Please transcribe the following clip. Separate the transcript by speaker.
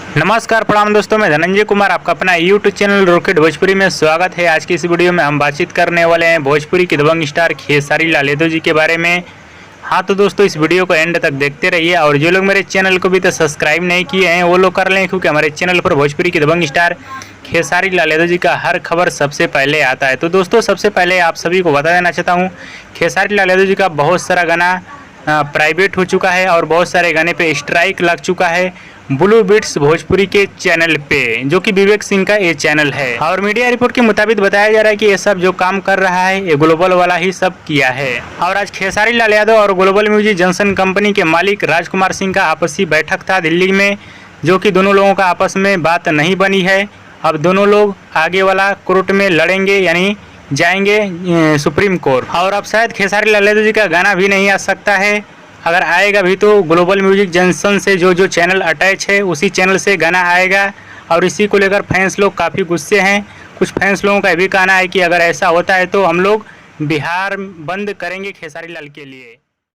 Speaker 1: नमस्कार प्रणाम दोस्तों, मैं धनंजय कुमार आपका अपना यूट्यूब चैनल रॉकेट भोजपुरी में स्वागत है। आज की इस वीडियो में हम बातचीत करने वाले हैं भोजपुरी के दबंग स्टार खेसारी लाल यादव जी के बारे में। हाँ तो दोस्तों, इस वीडियो को एंड तक देखते रहिए और जो लोग मेरे चैनल को भी तो सब्सक्राइब नहीं किए हैं वो लोग कर लें, क्योंकि हमारे चैनल पर भोजपुरी के दबंग स्टार खेसारी लाल यादव जी का हर खबर सबसे पहले आता है। तो दोस्तों, सबसे पहले आप सभी को बता देना चाहता हूँ, खेसारी लाल यादव जी का बहुत सारा गाना प्राइवेट हो चुका है और बहुत सारे गाने पे स्ट्राइक लग चुका है ब्लू बीट्स भोजपुरी के चैनल पे, जो कि विवेक सिंह का ये चैनल है। और मीडिया रिपोर्ट के मुताबिक बताया जा रहा है कि ये सब जो काम कर रहा है ये ग्लोबल वाला ही सब किया है। और आज खेसारी लाल यादव और ग्लोबल म्यूजिक जंक्शन कंपनी के मालिक राजकुमार सिंह का आपसी बैठक था दिल्ली में, जो कि दोनों लोगों का आपस में बात नहीं बनी है। अब दोनों लोग आगे वाला कोर्ट में लड़ेंगे, यानी जाएंगे सुप्रीम कोर्ट। और अब शायद खेसारी लाल यादव जी का गाना भी नहीं आ सकता है, अगर आएगा भी तो ग्लोबल म्यूजिक जंक्शन से जो चैनल अटैच है उसी चैनल से गाना आएगा। और इसी को लेकर फैंस लोग काफ़ी गुस्से हैं। कुछ फैंस लोगों का ये भी कहना है कि अगर ऐसा होता है तो हम लोग बिहार बंद करेंगे खेसारी लाल के लिए।